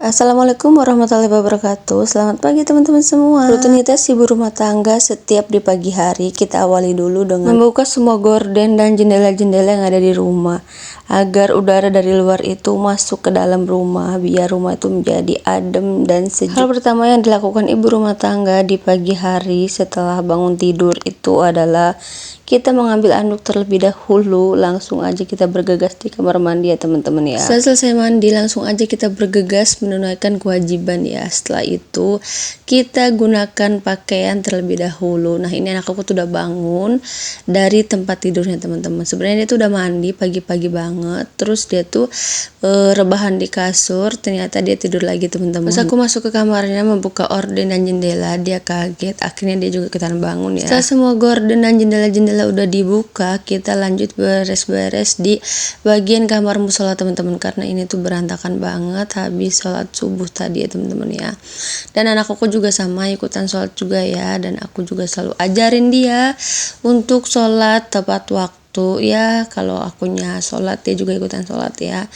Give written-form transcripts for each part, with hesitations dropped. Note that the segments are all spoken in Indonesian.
Assalamualaikum warahmatullahi wabarakatuh. Selamat pagi teman-teman semua. Rutinitas ibu rumah tangga setiap di pagi hari kita awali dulu dengan membuka semua gorden dan jendela-jendela yang ada di rumah agar udara dari luar itu masuk ke dalam rumah biar rumah itu menjadi adem dan sejuk. Hal pertama yang dilakukan ibu rumah tangga di pagi hari setelah bangun tidur itu adalah kita mengambil anduk terlebih dahulu, langsung aja kita bergegas di kamar mandi ya teman-teman ya. Setelah selesai mandi langsung aja kita bergegas menunaikan kewajiban ya. Setelah itu kita gunakan pakaian terlebih dahulu. Nah ini anak aku tuh udah bangun dari tempat tidurnya teman-teman. Sebenarnya dia tuh udah mandi pagi-pagi banget, terus dia tuh rebahan di kasur, ternyata dia tidur lagi teman-teman. Pas aku masuk ke kamarnya membuka orden dan jendela, dia kaget, akhirnya dia juga ikutan bangun ya. Setelah semua gorden dan jendela-jendela udah dibuka, kita lanjut beres-beres di bagian kamar musola teman-teman, karena ini tuh berantakan banget habis sholat subuh tadi ya teman-teman ya. Dan anak aku juga sama ikutan sholat juga ya, dan aku juga selalu ajarin dia untuk sholat tepat waktu ya. Kalau akunya sholat dia juga ikutan sholat ya,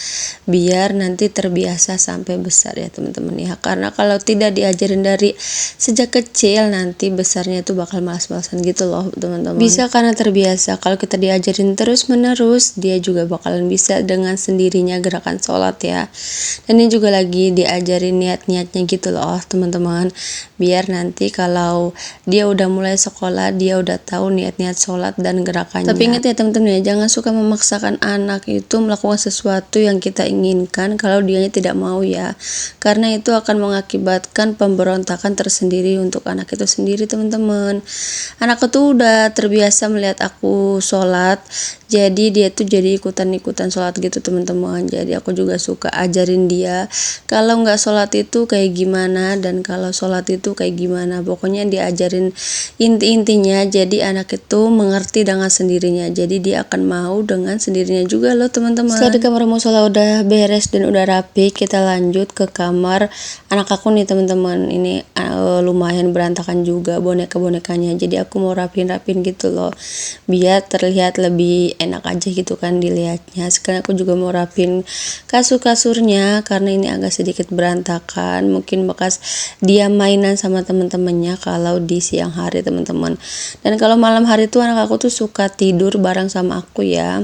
biar nanti terbiasa sampai besar ya teman-teman ya. Karena kalau tidak diajarin dari sejak kecil nanti besarnya itu bakal malas-malasan gitu loh teman-teman. Bisa karena terbiasa. Kalau kita diajarin terus menerus dia juga bakalan bisa dengan sendirinya gerakan sholat ya. Dan ini juga lagi diajarin niat-niatnya gitu loh teman-teman, biar nanti kalau dia udah mulai sekolah dia udah tahu niat-niat sholat dan gerakannya. Tapi ingat ya teman-teman ya, jangan suka memaksakan anak itu melakukan sesuatu yang kita inginkan kalau dianya tidak mau ya, karena itu akan mengakibatkan pemberontakan tersendiri untuk anak itu sendiri teman-teman. Anak itu udah terbiasa melihat aku sholat, jadi dia tuh jadi ikutan-ikutan sholat gitu teman-teman. Jadi aku juga suka ajarin dia kalau nggak sholat itu kayak gimana dan kalau sholat itu kayak gimana, pokoknya diajarin inti-intinya jadi anak itu mengerti dengan sendirinya, jadi dia akan mau dengan sendirinya juga loh teman-teman. Setelah di kamar musola udah beres dan udah rapi, kita lanjut ke kamar anak aku nih teman-teman. Ini lumayan berantakan juga boneka-bonekanya, jadi aku mau rapin-rapin gitu loh biar terlihat lebih enak aja gitu kan dilihatnya. Sekarang aku juga mau rapin kasur-kasurnya karena ini agak sedikit berantakan, mungkin bekas dia mainan sama teman-temannya kalau di siang hari teman-teman. Dan kalau malam hari tuh anak aku tuh suka tidur bareng sama aku ya.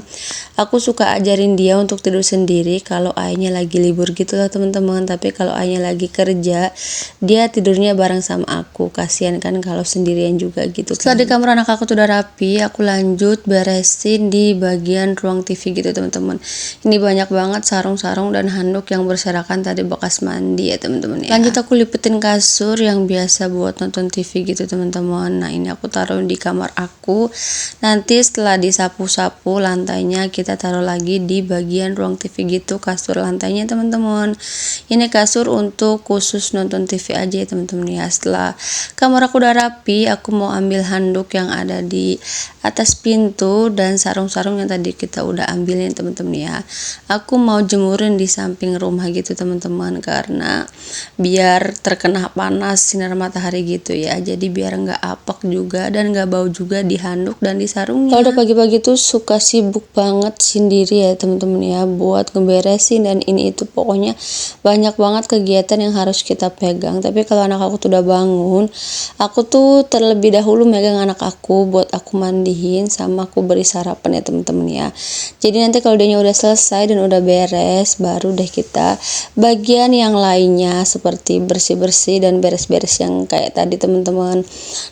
Aku suka ajarin dia untuk tidur sendiri kalau ayahnya lagi libur gitu loh teman-teman. Tapi kalau ayahnya lagi kerja, dia tidurnya bareng sama aku. Kasihan kan kalau sendirian juga gitu. Setelah di kamar anak aku tuh udah rapi, aku lanjut beresin di bagian ruang TV gitu teman-teman. Ini banyak banget sarung-sarung dan handuk yang berserakan tadi bekas mandi ya teman-teman ya. Lanjut aku lipetin kasur yang biasa buat nonton TV gitu teman-teman. Nah ini aku taruh di kamar aku. Nanti setelah disapu-sapu lantainya kita taruh lagi di bagian ruang TV gitu, kasur lantainya teman-teman. Ini kasur untuk khusus nonton TV aja ya teman-teman ya. Setelah kamar aku udah rapi, aku mau ambil handuk yang ada di atas pintu dan sarung-sarung yang tadi kita udah ambilin teman-teman ya. Aku mau jemurin di samping rumah gitu teman-teman, karena biar terkena panas sinar matahari gitu ya, jadi biar nggak apek juga dan nggak bau juga di handuk dan di sarungnya. Kalau udah pagi-pagi tuh suka sibuk banget sendiri ya teman-teman ya buat ngeberesin dan ini itu, pokoknya banyak banget kegiatan yang harus kita pegang. Tapi kalau anak aku tuh udah bangun, aku tuh terlebih dahulu megang anak aku buat aku mandiin sama aku beri sarapan ya teman-teman ya. Jadi nanti kalau dia udah selesai dan udah beres, baru deh kita bagian yang lainnya seperti bersih-bersih dan beres-beres yang kayak tadi teman-teman.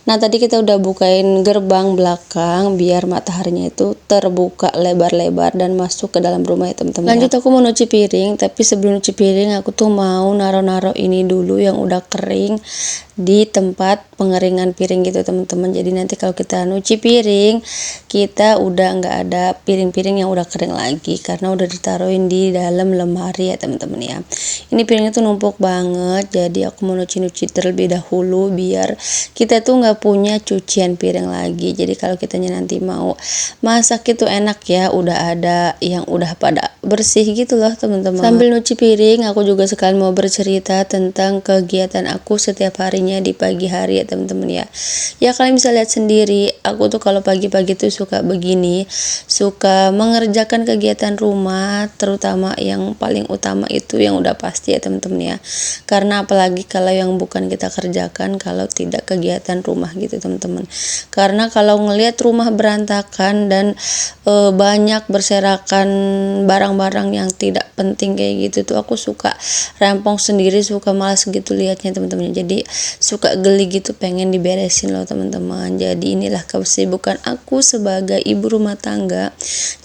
Nah tadi kita udah bukain gerbang belakang biar mataharinya itu terbuka lebar-lebar dan masuk ke dalam rumah ya teman-teman. Lanjut aku mau nyuci piring, tapi sebelum nyuci piring aku tuh mau naro-naro ini dulu yang udah kering di tempat pengeringan piring gitu teman-teman. Jadi nanti kalau kita nyuci piring kita udah nggak ada piring-piring yang udah kering lagi karena udah ditaruhin di dalam lemari ya teman-teman ya. Ini piringnya tuh numpuk banget, jadi aku mau nyuci terlebih dahulu biar kita tuh nggak punya cucian piring lagi. Jadi kalau kitanya nanti mau masak itu enak ya, udah ada yang udah pada bersih gitu loh teman-teman. Sambil nyuci piring aku juga sekalian mau bercerita tentang kegiatan aku setiap harinya harinya di pagi hari ya teman-teman ya. Ya kalian bisa lihat sendiri, aku tuh kalau pagi-pagi tuh suka begini, suka mengerjakan kegiatan rumah, terutama yang paling utama itu yang udah pasti ya teman-teman ya. Karena apalagi kalau yang bukan kita kerjakan, kalau tidak kegiatan rumah gitu teman-teman. Karena kalau ngelihat rumah berantakan dan banyak berserakan barang-barang yang tidak penting kayak gitu tuh, aku suka rempong sendiri, suka malas gitu liatnya teman-teman. Jadi suka geli gitu, pengen diberesin loh teman-teman. Jadi inilah kesibukan aku sebagai ibu rumah tangga.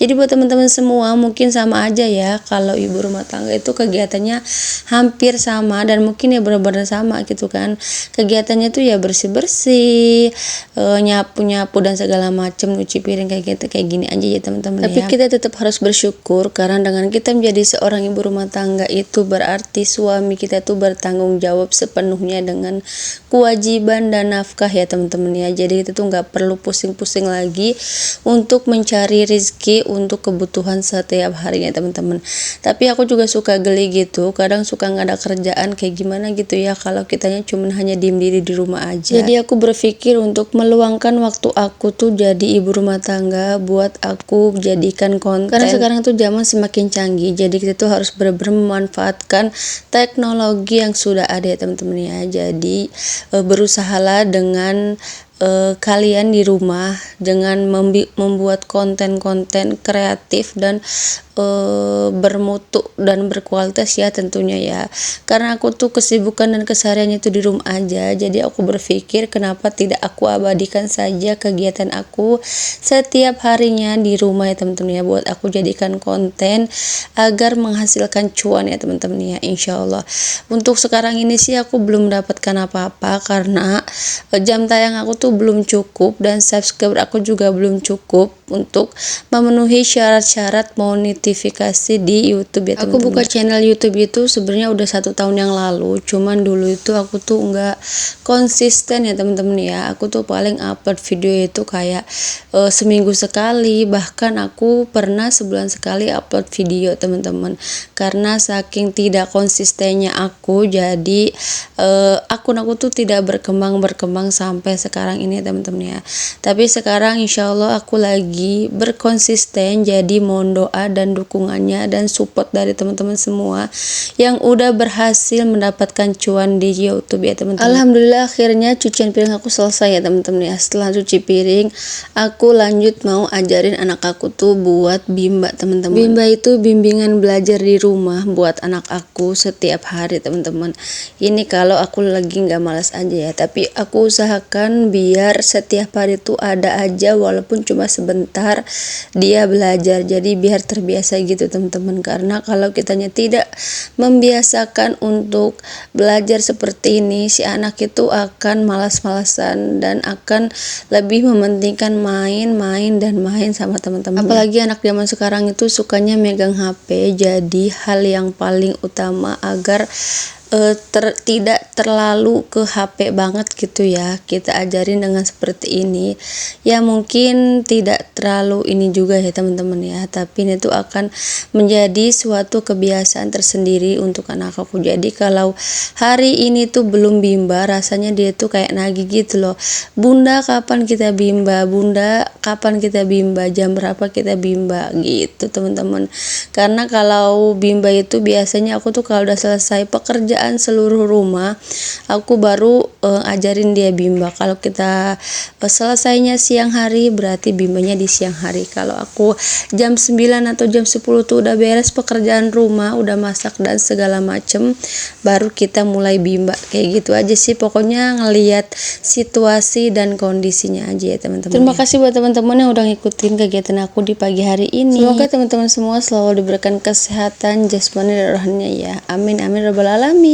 Jadi buat teman-teman semua mungkin sama aja ya, kalau ibu rumah tangga itu kegiatannya hampir sama dan mungkin ya benar-benar sama gitu kan. Kegiatannya tuh ya bersih-bersih, nyapu-nyapu dan segala macam, nyuci piring kayak gitu, kayak gini aja ya teman-teman. Tapi ya, kita tetap harus bersyukur karena dengan kita menjadi seorang ibu rumah tangga itu berarti suami kita tuh bertanggung jawab sepenuhnya dengan kewajiban dan nafkah ya teman-teman ya. Jadi kita tuh nggak perlu pusing-pusing lagi untuk mencari rezeki untuk kebutuhan setiap harinya teman-teman. Tapi aku juga suka geli gitu, kadang suka nggak ada kerjaan kayak gimana gitu ya kalau kitanya cuman hanya diem diri di rumah aja. Jadi aku berpikir untuk meluangkan waktu aku tuh jadi ibu rumah tangga buat aku jadikan konten. Karena sekarang tuh zaman semakin canggih, jadi kita tuh harus benar-benar memanfaatkan teknologi yang sudah ada ya teman-teman ya. Jadi berusahalah dengan kalian di rumah dengan membuat konten-konten kreatif dan bermutu dan berkualitas ya tentunya ya. Karena aku tuh kesibukan dan kesehariannya itu di rumah aja, jadi aku berpikir kenapa tidak aku abadikan saja kegiatan aku setiap harinya di rumah ya teman-teman ya, buat aku jadikan konten agar menghasilkan cuan ya teman-teman ya, insya Allah. Untuk sekarang ini sih aku belum mendapatkan apa-apa karena jam tayang aku tuh belum cukup dan subscriber aku juga belum cukup untuk memenuhi syarat-syarat notifikasi di YouTube ya teman-teman. Aku buka channel YouTube itu sebenarnya udah 1 tahun yang lalu, cuman dulu itu aku tuh nggak konsisten ya teman-teman ya. Aku tuh paling upload video itu kayak seminggu sekali, bahkan aku pernah sebulan sekali upload video teman-teman. Karena saking tidak konsistennya aku, jadi akun aku tuh tidak berkembang sampai sekarang ini teman-teman ya. Tapi sekarang insya Allah aku lagi berkonsisten, jadi mohon doa dan dukungannya dan support dari teman-teman semua yang udah berhasil mendapatkan cuan di YouTube ya teman-teman. Alhamdulillah akhirnya cucian piring aku selesai ya teman-teman ya. Setelah cuci piring, aku lanjut mau ajarin anak aku tuh buat bimba teman-teman. Bimba itu bimbingan belajar di rumah buat anak aku setiap hari teman-teman. Ini kalau aku lagi nggak malas aja ya, tapi aku usahakan biar setiap hari tuh ada aja walaupun cuma sebentar dia belajar, jadi biar terbiasa gitu teman-teman. Karena kalau kitanya tidak membiasakan untuk belajar seperti ini, si anak itu akan malas-malasan dan akan lebih mementingkan main sama teman-teman. Apalagi anak zaman sekarang itu sukanya megang HP, jadi hal yang paling utama agar tidak terlalu ke HP banget gitu ya, kita ajarin dengan seperti ini ya. Mungkin tidak terlalu ini juga ya teman-teman ya, tapi ini tuh akan menjadi suatu kebiasaan tersendiri untuk anak aku. Jadi kalau hari ini tuh belum bimba, rasanya dia tuh kayak nagih gitu loh, bunda kapan kita bimba, bunda kapan kita bimba, jam berapa kita bimba gitu teman-teman. Karena kalau bimba itu biasanya aku tuh kalau udah selesai pekerjaan seluruh rumah, aku baru ajarin dia bimba. Kalau kita selesainya siang hari, berarti bimbanya di siang hari. Kalau aku jam 9 atau jam 10 tuh udah beres pekerjaan rumah, udah masak dan segala macem, baru kita mulai bimba. Kayak gitu aja sih, pokoknya ngelihat situasi dan kondisinya aja ya teman-teman. Terima kasih buat teman-teman yang udah ngikutin kegiatan aku di pagi hari ini. Semoga teman-teman semua selalu diberikan kesehatan jasmani dan rohaninya ya. Amin amin rabbal alamin.